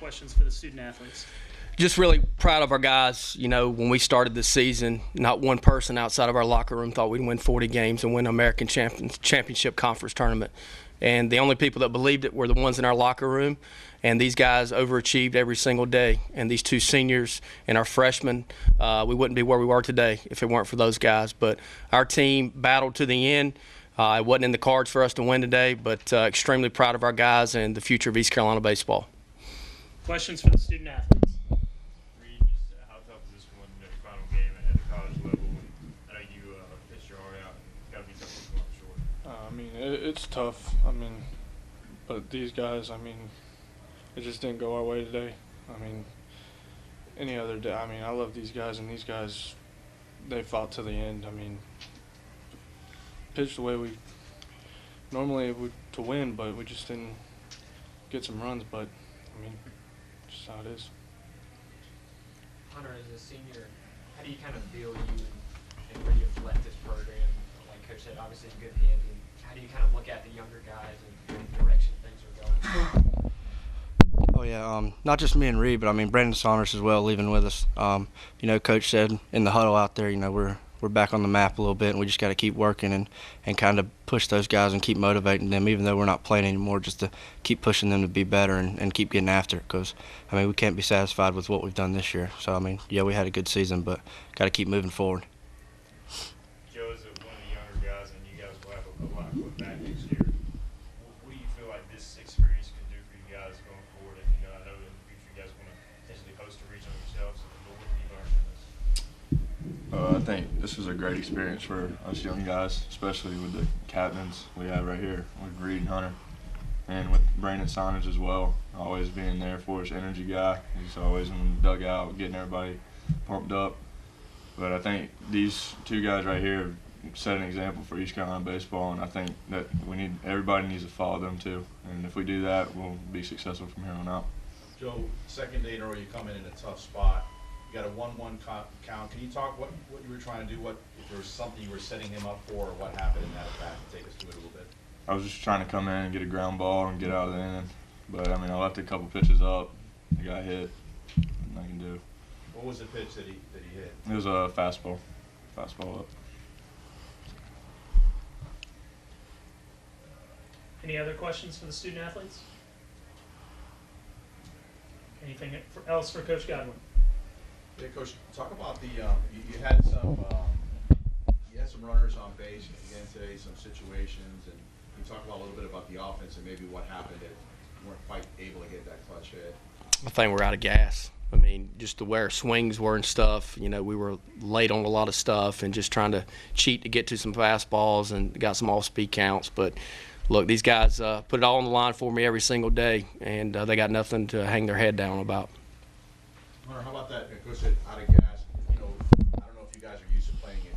questions for the student athletes? Just really proud of our guys. You know, when we started this season, not one person outside of our locker room thought we'd win 40 games and win an American Championship Conference tournament. And the only people that believed it were the ones in our locker room. And these guys overachieved every single day. And these two seniors and our freshmen, we wouldn't be where we are today if it weren't for those guys. But our team battled to the end. It wasn't in the cards for us to win today, but extremely proud of our guys and the future of East Carolina baseball. Questions for the student athletes? Reid, just how tough is this one, your final game at the college level? I know you pitched your heart out, and it's got to be tough to come up short. I mean, it's tough. I mean, but these guys, I mean, it just didn't go our way today. I mean, any other day, I mean, I love these guys, and these guys, they fought to the end. I mean, pitched the way we normally would to win, but we just didn't get some runs. But, I mean, just how it is. Hunter, as a senior, how do you kind of feel you and where you've left this program? Like Coach said, obviously in good hands. And how do you kind of look at the younger guys and the direction things are going? Oh yeah, not just me and Reid, but I mean Brandon Saunders as well, leaving with us. You know, Coach said in the huddle out there, you know, we're back on the map a little bit, and we just got to keep working and kind of push those guys and keep motivating them, even though we're not playing anymore, just to keep pushing them to be better and keep getting after it. Because I mean, we can't be satisfied with what we've done this year. So I mean, yeah, we had a good season, but got to keep moving forward. Joe, as one of the younger guys, and you guys will have a lot of look back next year. What do you feel like this experience can do for you guys going forward? And, you know, I know in the future you guys want to potentially host a regional yourselves. But what have you learned from this? I think this was a great experience for us young guys, especially with the captains we have right here, with Reid and Hunter, and with Brandon Saunders as well, always being there for us, energy guy. He's always in the dugout, getting everybody pumped up. But I think these two guys right here have set an example for East Carolina baseball, and I think that everybody needs to follow them too. And if we do that, we'll be successful from here on out. Joe, second day in a row you come in a tough spot. You got a 1-1 count. Can you talk what you were trying to do? If there was something you were setting him up for, or what happened in that at bat? Take us through it a little bit. I was just trying to come in and get a ground ball and get out of the inning. But I mean, I left a couple pitches up. I got hit. Nothing I can do. What was the pitch that he hit? It was a fastball up. Any other questions for the student athletes? Anything else for Coach Goodwin? Yeah, Coach, talk about the you had some runners on base again today, some situations, and you talk about a little bit about the offense and maybe what happened that you weren't quite able to get that clutch hit. I think we're out of gas. I mean, just the way our swings were and stuff, you know, we were late on a lot of stuff and just trying to cheat to get to some fastballs and got some off-speed counts. But, look, these guys put it all on the line for me every single day, and they got nothing to hang their head down about. Hunter, how about that? Coach said out of gas. You know, I don't know if you guys are used to playing in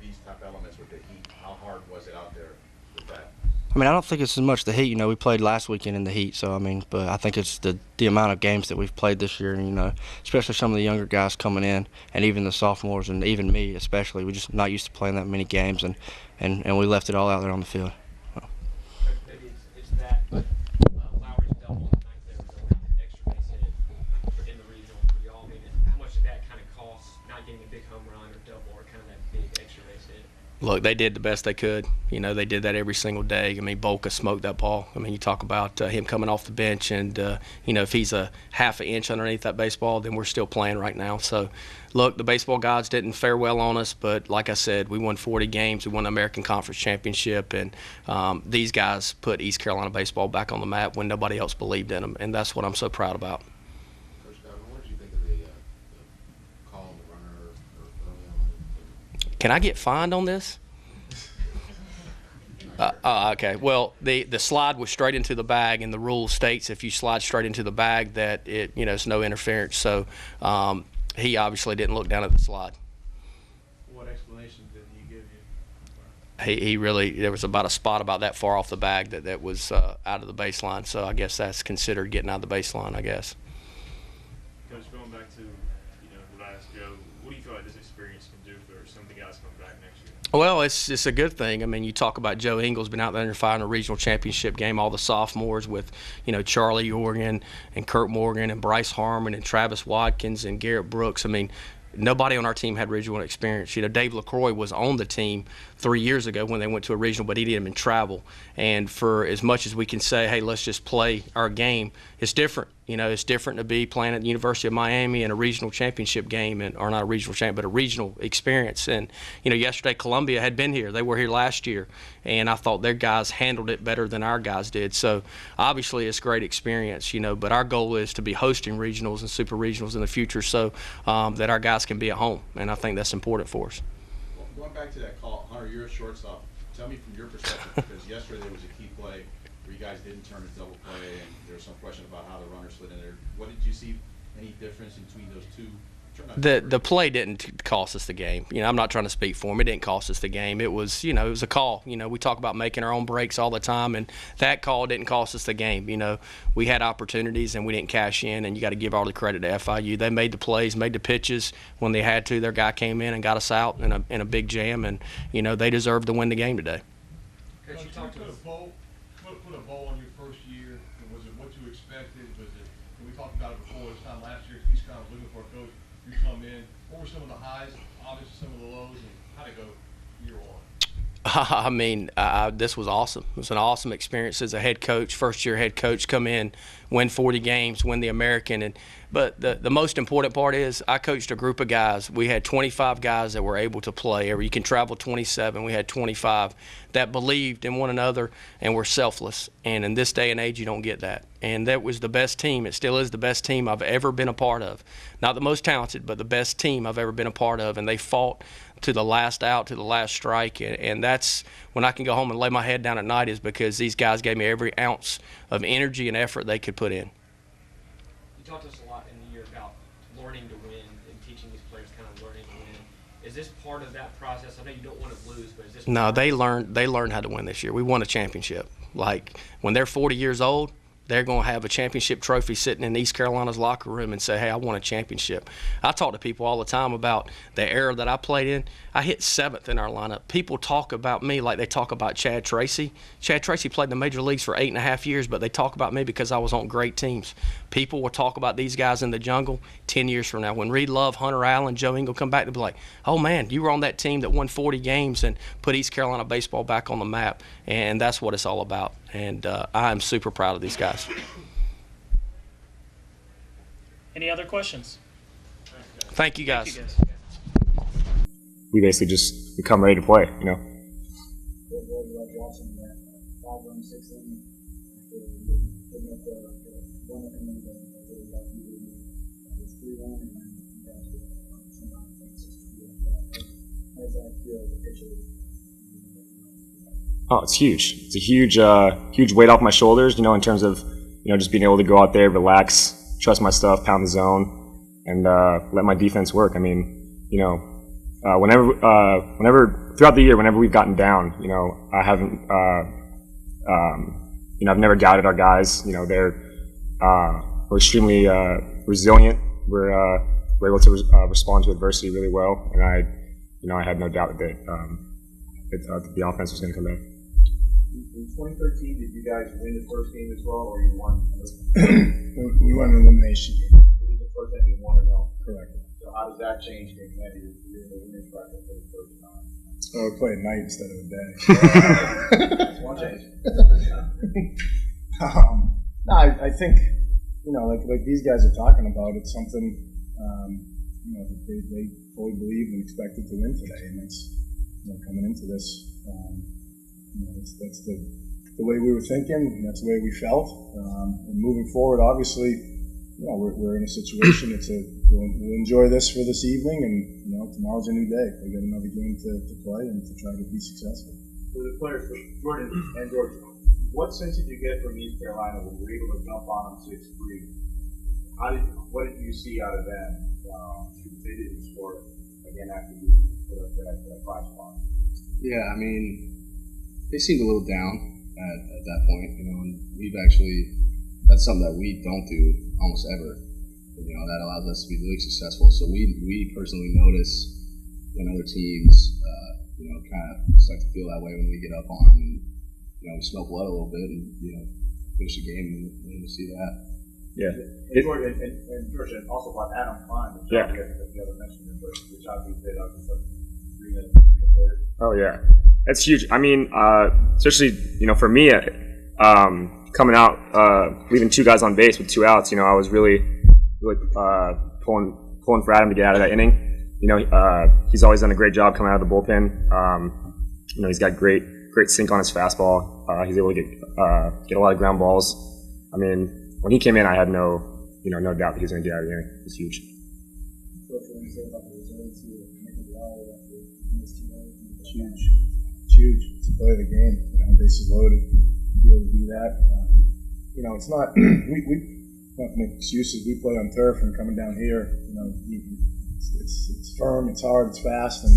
these type elements with the heat. How hard was it out there with that? I mean, I don't think it's as much the heat. You know, we played last weekend in the heat, so I mean, but I think it's the amount of games that we've played this year, and you know, especially some of the younger guys coming in, and even the sophomores, and even me especially. We're just not used to playing that many games, and we left it all out there on the field. Maybe it's that, but Lowry's double on the ninth there was an extra base hit in the regional for y'all. I mean, how much did that kind of cost, not getting a big home run or double or kind of that big extra base hit? Look, they did the best they could. You know, they did that every single day. I mean, Bolka smoked that ball. I mean, you talk about him coming off the bench, and, you know, if he's a half an inch underneath that baseball, then we're still playing right now. So, look, the baseball gods didn't fare well on us, but like I said, we won 40 games. We won the American Conference Championship, and these guys put East Carolina baseball back on the map when nobody else believed in them, and that's what I'm so proud about. Coach Goodwin, what did you think of the call on the runner early on? Can I get fined on this? Okay. Well, the slide was straight into the bag, and the rule states if you slide straight into the bag that it's no interference. So he obviously didn't look down at the slide. What explanation did he give you? He really, there was about a spot about that far off the bag that was out of the baseline. So I guess that's considered getting out of the baseline, I guess. Coach, going back to what I asked Joe, what do you feel like this experience can do for some of the guys coming back next year? Well, it's a good thing. I mean, you talk about Joe Ingles been out there under fire in a regional championship game. All the sophomores with, Charlie Organ and Kurt Morgan and Bryce Harmon and Travis Watkins and Garrett Brooks. I mean, nobody on our team had regional experience. Dave LaCroix was on the team 3 years ago when they went to a regional, but he didn't even travel. And for as much as we can say, hey, let's just play our game, it's different. It's different to be playing at the University of Miami in a regional championship game, or not a regional champ, but a regional experience. And, yesterday Columbia had been here. They were here last year, and I thought their guys handled it better than our guys did. So, obviously, it's a great experience, but our goal is to be hosting regionals and super regionals in the future so that our guys can be at home, and I think that's important for us. Well, going back to that call, Hunter, you're a shortstop. Tell me from your perspective, because yesterday there was a key play where you guys didn't turn a double play, and there was some question about how the runner slid in there. What did you see? Any difference between those two? The play didn't cost us the game. I'm not trying to speak for him. It didn't cost us the game. It was, it was a call. We talk about making our own breaks all the time, and that call didn't cost us the game. We had opportunities and we didn't cash in, and you got to give all the credit to FIU. They made the plays, made the pitches when they had to. Their guy came in and got us out in a big jam, and they deserved to win the game today. Coach, you talked to us. Put a bowl on your first year. Was it what you expected? Was it? We talked about it before. This time last year, he's kind of looking for a coach. You come in. What were some of the highs? Obviously, some of the lows, and how'd it go year one? I mean, this was awesome. It was an awesome experience as a head coach, first-year head coach, come in, win 40 games, win the American. But the most important part is I coached a group of guys. We had 25 guys that were able to play. Or you can travel 27. We had 25 that believed in one another and were selfless. And in this day and age, you don't get that. And that was the best team. It still is the best team I've ever been a part of. Not the most talented, but the best team I've ever been a part of. And they fought to the last out, to the last strike, and that's when I can go home and lay my head down at night, is because these guys gave me every ounce of energy and effort they could put in. You talked to us a lot in the year about learning to win and teaching these players kind of learning to win. Is this part of that process? I know you don't want to lose, but is this? No, they learned how to win this year. We won a championship. Like when they're 40 years old, they're going to have a championship trophy sitting in East Carolina's locker room and say, hey, I won a championship. I talk to people all the time about the era that I played in. I hit 7th in our lineup. People talk about me like they talk about Chad Tracy. Chad Tracy played in the major leagues for 8.5 years, but they talk about me because I was on great teams. People will talk about these guys in the jungle 10 years from now. When Reid Love, Hunter Allen, Joe Ingles come back, they'll be like, oh, man, you were on that team that won 40 games and put East Carolina baseball back on the map. And that's what it's all about. And I'm super proud of these guys. Any other questions? Thank you, guys. Thank you, guys. We basically just become ready to play, Oh, it's huge. It's a huge weight off my shoulders, in terms of, just being able to go out there, relax, trust my stuff, pound the zone, and let my defense work. I mean, whenever throughout the year, whenever we've gotten down, I haven't, I've never doubted our guys. We're extremely resilient. We're able to respond to adversity really well, and I had no doubt that the offense was going to come back. In 2013, did you guys win the first game as well, or you won? We won an elimination game. This is the first time you won or no? Correct. So how does that change the advantage of you're in the winner's bracket for the first time? Oh, we play at night instead of a day. That's one change. No, I think, like these guys are talking about, it's something, that they fully believed and expected to win today, and that's, coming into this, that's the way we were thinking, and that's the way we felt. And moving forward, obviously, we're in a situation. We'll enjoy this for this evening, and tomorrow's a new day. We got another game to play and to try to be successful. For the players, for Jordan and George, what sense did you get from East Carolina when you were able to jump on them 6-3? What did you see out of them? They didn't score again after you put up that 5 spot. Yeah, I mean, they seemed a little down at that point, and we've actually, that's something that we don't do almost ever. That allows us to be really successful. So we personally notice when other teams, kind of start to feel that way when we get up on them, and we smell blood a little bit, and finish the game, and we see that. Yeah. And George, and also about Adam Klein, the job the other mentioned, but the job he did, obviously, 3 and 3. Oh yeah, that's huge. I mean, especially for me, coming out, leaving 2 guys on base with 2 outs. I was really pulling for Adam to get out of that inning. He's always done a great job coming out of the bullpen. He's got great sink on his fastball. He's able to get a lot of ground balls. I mean, when he came in, I had no doubt that he was going to get out of the inning. It was huge. It's huge to play the game. Bases loaded, be able to do that. It's not. We don't have to make excuses. We play on turf, and coming down here, it's firm, it's hard, it's fast, and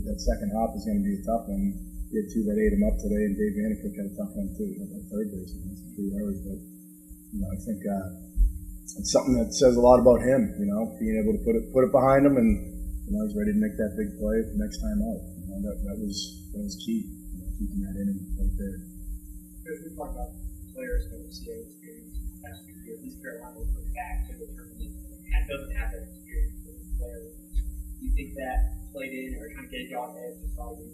that second hop is going to be a tough one. We had 2 that ate him up today, and Dave Vandercook had a tough one too. At third base, 3 errors, but I think it's something that says a lot about him. Being able to put it behind him, and he's ready to make that big play the next time out. That was key. Keeping that inning right there. We talk about players that we see experience in the past few years. East Carolina will put back to the tournament and doesn't have that experience with these players. Do you think that played in or kind of gave y'all an edge to start with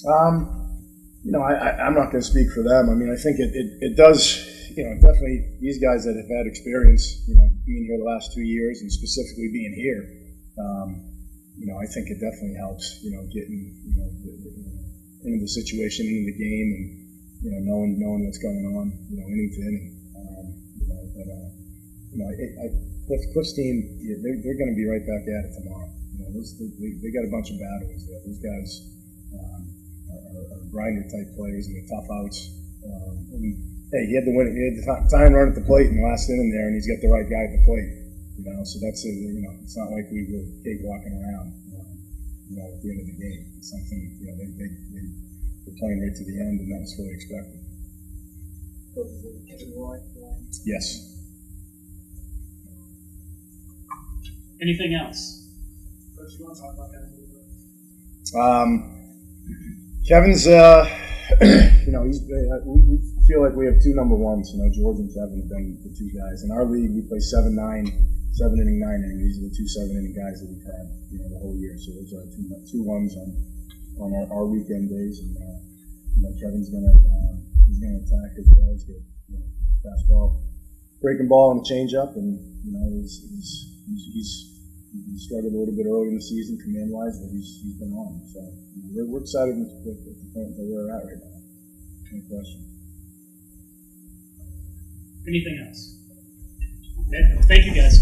I'm not going to speak for them. I mean, I think it does. Definitely these guys that have had experience, being here the last 2 years and specifically being here, I think it definitely helps. Getting into the situation, into the game, and knowing what's going on, inning to inning. Cliff's team, they're going to be right back at it tomorrow. They got a bunch of battles there. Those guys are grinder type players and they're tough outs. Hey, he had to win. He had the time run at the plate in the last inning there, and he's got the right guy at the plate. So that's it's not like we were cakewalking around. At the end of the game, it's something they were playing right to the end, and that was fully expected. Yes. Anything else? Coach, you want to talk about that a little bit? Kevin's, we feel like we have 2 number ones. George and Kevin have been the 2 guys. In our league, we play 7 inning, 9 inning. These are the 2 7-inning guys that we've had, the whole year. So those are 2 ones on our weekend days. And Kevin's gonna attack as well. He's got fastball, breaking ball, and a changeup, and he's struggled a little bit early in the season command wise, but he's been on. So we're excited at the point that we're at right now. No question. Anything else? Okay. Thank you guys.